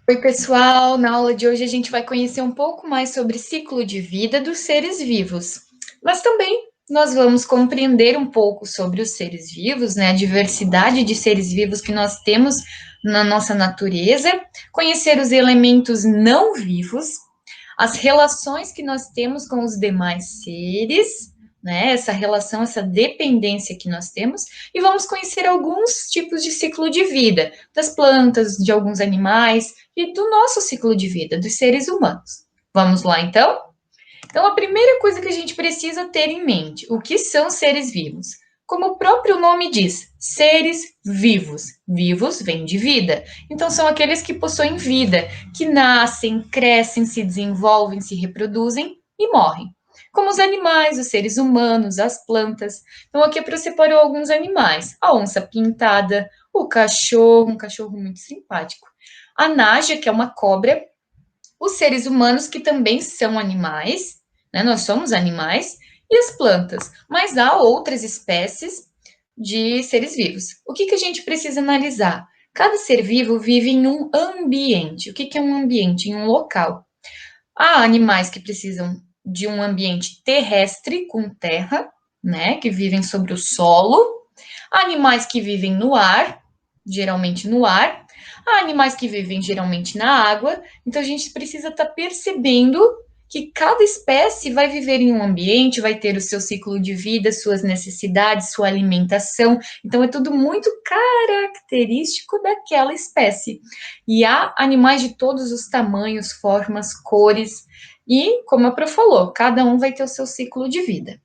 Oi, pessoal! Na aula de hoje a gente vai conhecer um pouco mais sobre o ciclo de vida dos seres vivos. Mas também nós vamos compreender um pouco sobre os seres vivos, né? A diversidade de seres vivos que nós temos na nossa natureza, conhecer os elementos não vivos, as relações que nós temos com os demais seres, né? Essa relação, essa dependência que nós temos, e vamos conhecer alguns tipos de ciclo de vida das plantas, de alguns animais e do nosso ciclo de vida, dos seres humanos. Vamos lá, então? Então, a primeira coisa que a gente precisa ter em mente, o que são seres vivos? Como o próprio nome diz, seres vivos. Vivos vem de vida. Então, são aqueles que possuem vida, que nascem, crescem, se desenvolvem, se reproduzem e morrem. Como os animais, os seres humanos, as plantas. Então, aqui eu separou alguns animais. A onça pintada, o cachorro, um cachorro muito simpático. A naja, que é uma cobra. Os seres humanos, que também são animais, né? Nós somos animais, e as plantas. Mas há outras espécies de seres vivos. O que a gente precisa analisar? Cada ser vivo vive em um ambiente. O que é um ambiente? Em um local. Há animais que precisam de um ambiente terrestre, com terra, né? Que vivem sobre o solo. Há animais que vivem no ar, geralmente no ar. Há animais que vivem geralmente na água. Então a gente precisa estar percebendo que cada espécie vai viver em um ambiente, vai ter o seu ciclo de vida, suas necessidades, sua alimentação. Então é tudo muito característico daquela espécie. E há animais de todos os tamanhos, formas, cores. E, como a Pro falou, cada um vai ter o seu ciclo de vida.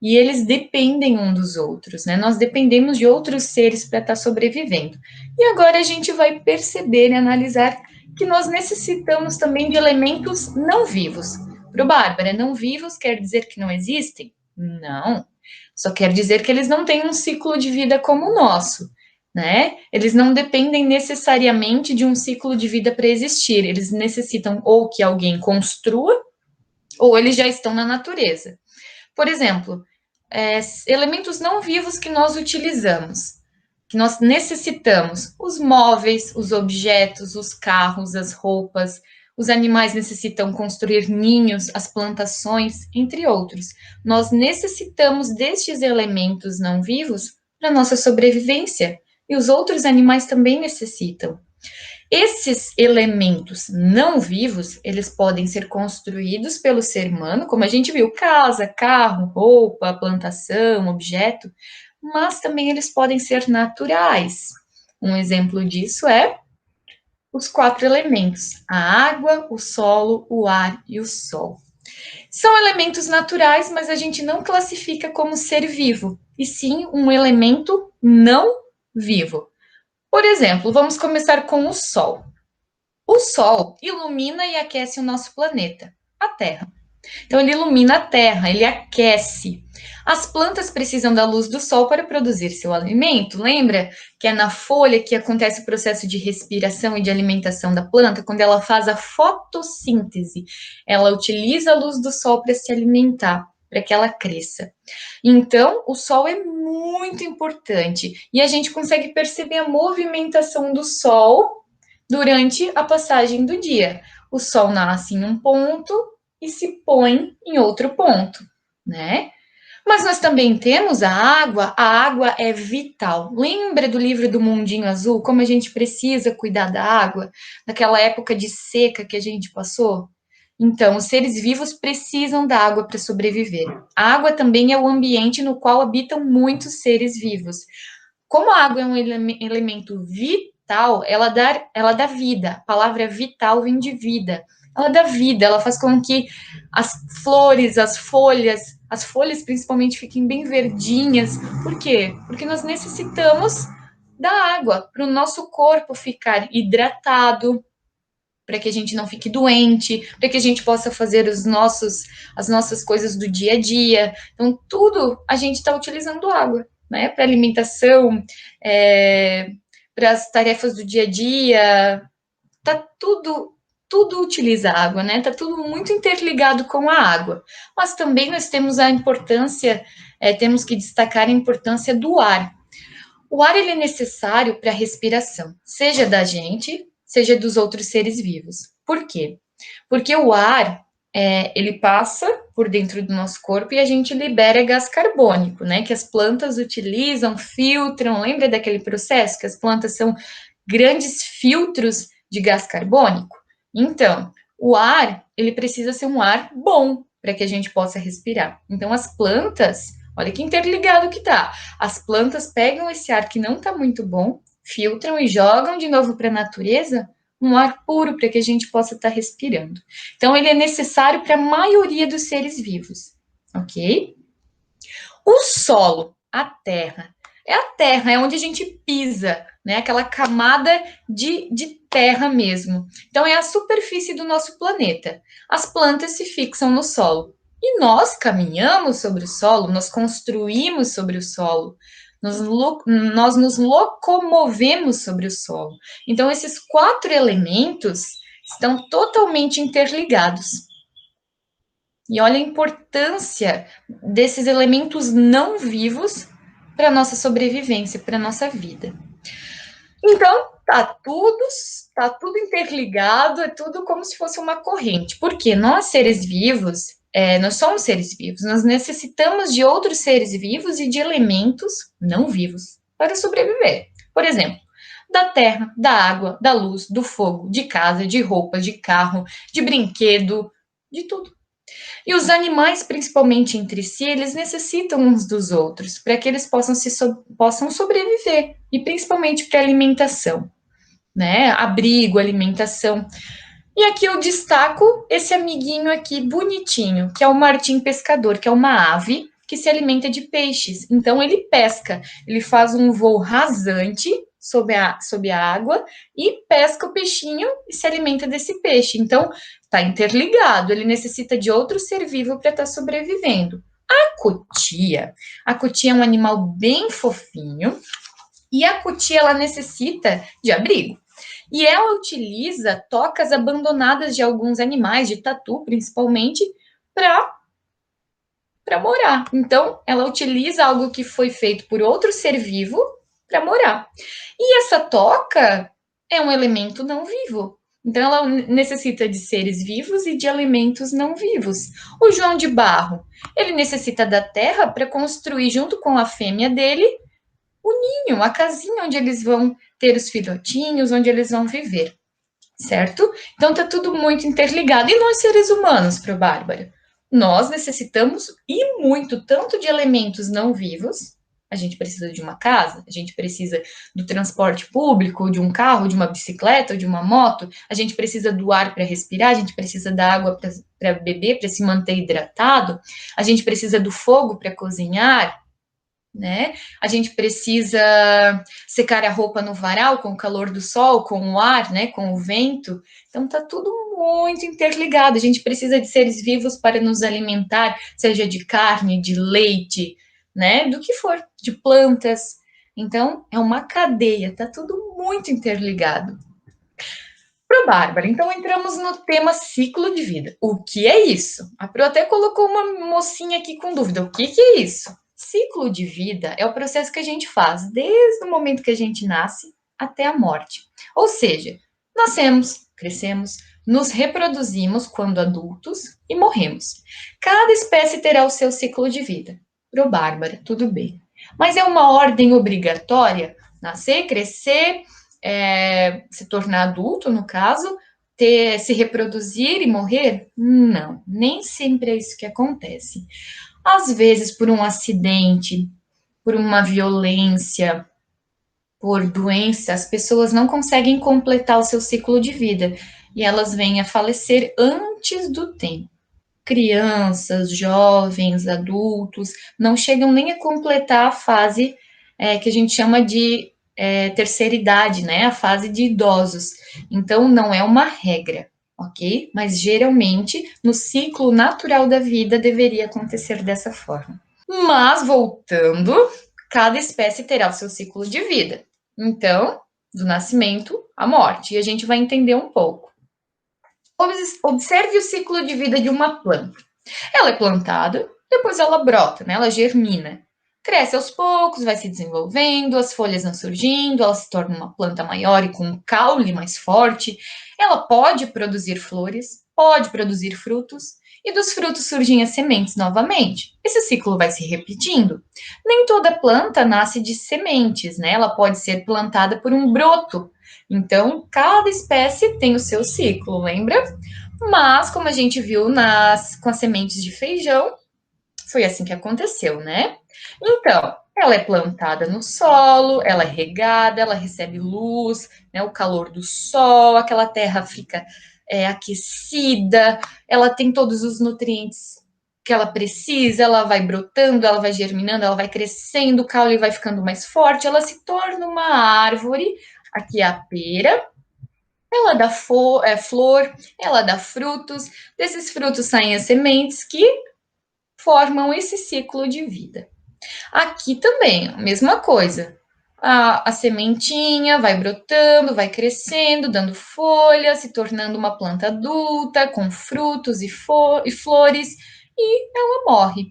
E eles dependem um dos outros, né? Nós dependemos de outros seres para estar sobrevivendo. E agora a gente vai perceber e analisar que nós necessitamos também de elementos não vivos. Para o Bárbara, não vivos quer dizer que não existem? Não. Só quer dizer que eles não têm um ciclo de vida como o nosso, né? Eles não dependem necessariamente de um ciclo de vida para existir. Eles necessitam ou que alguém construa, ou eles já estão na natureza. Por exemplo, elementos não vivos que nós utilizamos, que nós necessitamos, os móveis, os objetos, os carros, as roupas, os animais necessitam construir ninhos, as plantações, entre outros. Nós necessitamos destes elementos não vivos para nossa sobrevivência, e os outros animais também necessitam. Esses elementos não vivos, eles podem ser construídos pelo ser humano, como a gente viu, casa, carro, roupa, plantação, objeto, mas também eles podem ser naturais. Um exemplo disso é os 4 elementos: a água, o solo, o ar e o sol. São elementos naturais, mas a gente não classifica como ser vivo, e sim um elemento não vivo. Por exemplo, vamos começar com o sol. O Sol ilumina e aquece o nosso planeta, a Terra. Então, ele ilumina a Terra, ele aquece. As plantas precisam da luz do Sol para produzir seu alimento. Lembra que é na folha que acontece o processo de respiração e de alimentação da planta, quando ela faz a fotossíntese. Ela utiliza a luz do Sol para se alimentar, para que ela cresça. Então, o Sol é muito importante e a gente consegue perceber a movimentação do Sol durante a passagem do dia. O sol nasce em um ponto e se põe em outro ponto, né? Mas nós também temos a água é vital. Lembra do livro do Mundinho Azul, como a gente precisa cuidar da água, naquela época de seca que a gente passou? Então, os seres vivos precisam da água para sobreviver. A água também é o ambiente no qual habitam muitos seres vivos. Como a água é um elemento vital, ela dá vida. A palavra vital vem de vida. Ela dá vida, ela faz com que as flores, as folhas principalmente fiquem bem verdinhas. Por quê? Porque nós necessitamos da água para o nosso corpo ficar hidratado, para que a gente não fique doente, para que a gente possa fazer as nossas coisas do dia a dia. Então, tudo a gente está utilizando água, né? Para alimentação, para as tarefas do dia a dia, tá tudo utiliza água, né? Tá tudo muito interligado com a água. Mas também nós temos a importância, temos que destacar a importância do ar. O ar ele é necessário para a respiração, seja da gente, seja dos outros seres vivos. Por quê? Porque o ar, ele passa por dentro do nosso corpo e a gente libera gás carbônico, né? Que as plantas utilizam, filtram. Lembra daquele processo que as plantas são grandes filtros de gás carbônico? Então, o ar, ele precisa ser um ar bom para que a gente possa respirar. Então, as plantas, olha que interligado que tá. As plantas pegam esse ar que não tá muito bom, filtram e jogam de novo para a natureza um ar puro para que a gente possa estar respirando. Então, ele é necessário para a maioria dos seres vivos, ok? O solo, a terra, é onde a gente pisa, né? Aquela camada de terra mesmo. Então, é a superfície do nosso planeta. As plantas se fixam no solo. E nós caminhamos sobre o solo, nós construímos sobre o solo, nós nos locomovemos sobre o solo. Então, esses 4 elementos estão totalmente interligados. E olha a importância desses elementos não vivos para a nossa sobrevivência, para a nossa vida. Então, tá tudo interligado, é tudo como se fosse uma corrente. Porque nós, seres vivos, nós somos seres vivos, nós necessitamos de outros seres vivos e de elementos não vivos para sobreviver. Por exemplo, da terra, da água, da luz, do fogo, de casa, de roupa, de carro, de brinquedo, de tudo. E os animais, principalmente entre si, eles necessitam uns dos outros para que eles possam sobreviver, e principalmente para alimentação, né? Abrigo, alimentação. E aqui eu destaco esse amiguinho aqui bonitinho, que é o martim pescador, que é uma ave que se alimenta de peixes. Então ele pesca, ele faz um voo rasante sob a água e pesca o peixinho e se alimenta desse peixe. Então está interligado, ele necessita de outro ser vivo para estar sobrevivendo. A cutia é um animal bem fofinho e a cutia ela necessita de abrigo. E ela utiliza tocas abandonadas de alguns animais, de tatu principalmente, para morar. Então, ela utiliza algo que foi feito por outro ser vivo para morar. E essa toca é um elemento não vivo. Então, ela necessita de seres vivos e de elementos não vivos. O João de Barro, ele necessita da terra para construir, junto com a fêmea dele, o ninho, a casinha onde eles vão ter os filhotinhos, onde eles vão viver, certo? Então tá tudo muito interligado. E nós, seres humanos, para Bárbara? Nós necessitamos e muito tanto de elementos não vivos. A gente precisa de uma casa, a gente precisa do transporte público, de um carro, de uma bicicleta, de uma moto, a gente precisa do ar para respirar, a gente precisa da água para beber, para se manter hidratado, a gente precisa do fogo para cozinhar, né? A gente precisa secar a roupa no varal com o calor do sol, com o ar, né? Com o vento. Então tá tudo muito interligado. A gente precisa de seres vivos para nos alimentar, seja de carne, de leite, né? Do que for, de plantas. Então é uma cadeia, tá tudo muito interligado. Pro Bárbara, então entramos no tema ciclo de vida. O que é isso? A Pro até colocou uma mocinha aqui com dúvida. O que é isso? Ciclo de vida é o processo que a gente faz desde o momento que a gente nasce até a morte. Ou seja, nascemos, crescemos, nos reproduzimos quando adultos e morremos. Cada espécie terá o seu ciclo de vida. Pro Bárbara, tudo bem. Mas é uma ordem obrigatória? Nascer, crescer, se tornar adulto, no caso, se reproduzir e morrer? Não, nem sempre é isso que acontece. Às vezes, por um acidente, por uma violência, por doença, as pessoas não conseguem completar o seu ciclo de vida e elas vêm a falecer antes do tempo. Crianças, jovens, adultos, não chegam nem a completar a fase que a gente chama de terceira idade, né? A fase de idosos. Então, não é uma regra, ok? Mas geralmente, no ciclo natural da vida, deveria acontecer dessa forma. Mas, voltando, cada espécie terá o seu ciclo de vida. Então, do nascimento à morte. E a gente vai entender um pouco. Observe o ciclo de vida de uma planta. Ela é plantada, depois ela brota, né? Ela germina. cresce aos poucos, vai se desenvolvendo, as folhas vão surgindo, ela se torna uma planta maior e com um caule mais forte. Ela pode produzir flores, pode produzir frutos, e dos frutos surgem as sementes novamente. Esse ciclo vai se repetindo. Nem toda planta nasce de sementes, né? Ela pode ser plantada por um broto. Então, cada espécie tem o seu ciclo, lembra? Mas, como a gente viu com as sementes de feijão, foi assim que aconteceu, né? Então, ela é plantada no solo, ela é regada, ela recebe luz, né, o calor do sol, aquela terra fica aquecida, ela tem todos os nutrientes que ela precisa, ela vai brotando, ela vai germinando, ela vai crescendo, o caule vai ficando mais forte, ela se torna uma árvore. Aqui é a pera, ela dá flor, ela dá frutos, desses frutos saem as sementes que formam esse ciclo de vida. Aqui também, a mesma coisa. A sementinha vai brotando, vai crescendo, dando folha, se tornando uma planta adulta, com frutos e flores, e ela morre.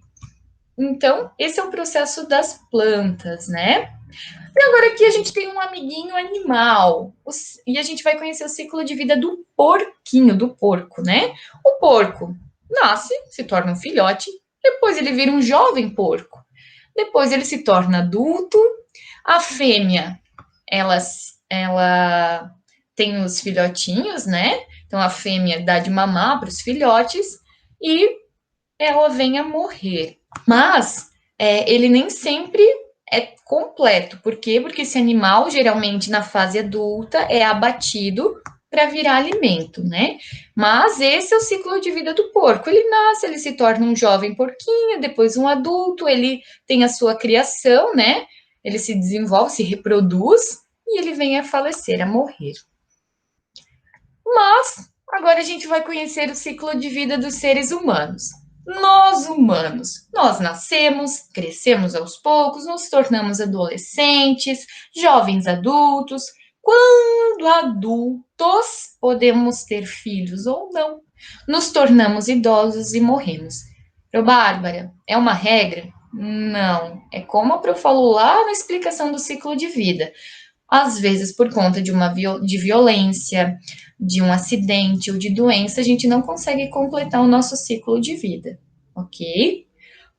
Então, esse é o processo das plantas, né? E agora aqui a gente tem um amiguinho animal. E a gente vai conhecer o ciclo de vida do porquinho, do porco, né? O porco nasce, se torna um filhote, depois ele vira um jovem porco. Depois ele se torna adulto. A fêmea, ela tem os filhotinhos, né? Então a fêmea dá de mamar para os filhotes e ela vem a morrer. Mas ele nem sempre é completo. Por quê? Porque esse animal, geralmente na fase adulta, é abatido para virar alimento, né? Mas esse é o ciclo de vida do porco. Ele nasce, ele se torna um jovem porquinho, depois um adulto, ele tem a sua criação, né? Ele se desenvolve, se reproduz e ele vem a falecer, a morrer. Mas agora a gente vai conhecer o ciclo de vida dos seres humanos. Nós humanos, nós nascemos, crescemos aos poucos, nos tornamos adolescentes, jovens adultos. Quando adultos, podemos ter filhos ou não. Nos tornamos idosos e morremos. Pro Bárbara, é uma regra? Não. É como a Pro falou lá na explicação do ciclo de vida. Às vezes, por conta de violência, de um acidente ou de doença, a gente não consegue completar o nosso ciclo de vida, ok?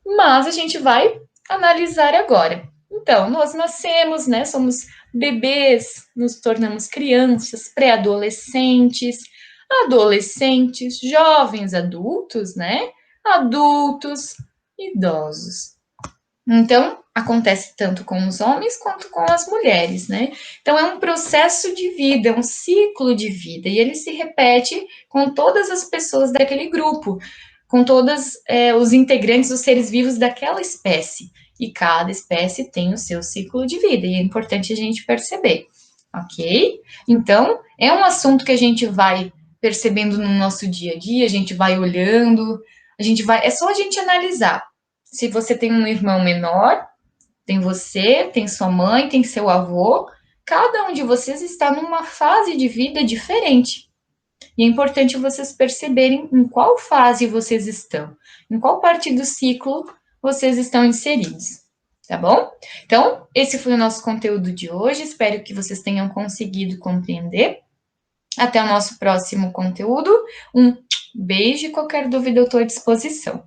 Mas a gente vai analisar agora. Então, nós nascemos, né? Somos bebês, nos tornamos crianças, pré-adolescentes, adolescentes, jovens adultos, né? Adultos, idosos. Então, acontece tanto com os homens quanto com as mulheres, né? Então, é um processo de vida, é um ciclo de vida, e ele se repete com todas as pessoas daquele grupo, com todos os integrantes, os seres vivos daquela espécie. E cada espécie tem o seu ciclo de vida, e é importante a gente perceber, ok? Então, é um assunto que a gente vai percebendo no nosso dia a dia, a gente vai olhando, é só a gente analisar. Se você tem um irmão menor, tem você, tem sua mãe, tem seu avô, cada um de vocês está numa fase de vida diferente. E é importante vocês perceberem em qual fase vocês estão, em qual parte do ciclo vocês estão inseridos, tá bom? Então, esse foi o nosso conteúdo de hoje, espero que vocês tenham conseguido compreender. Até o nosso próximo conteúdo. Um beijo e qualquer dúvida eu estou à disposição.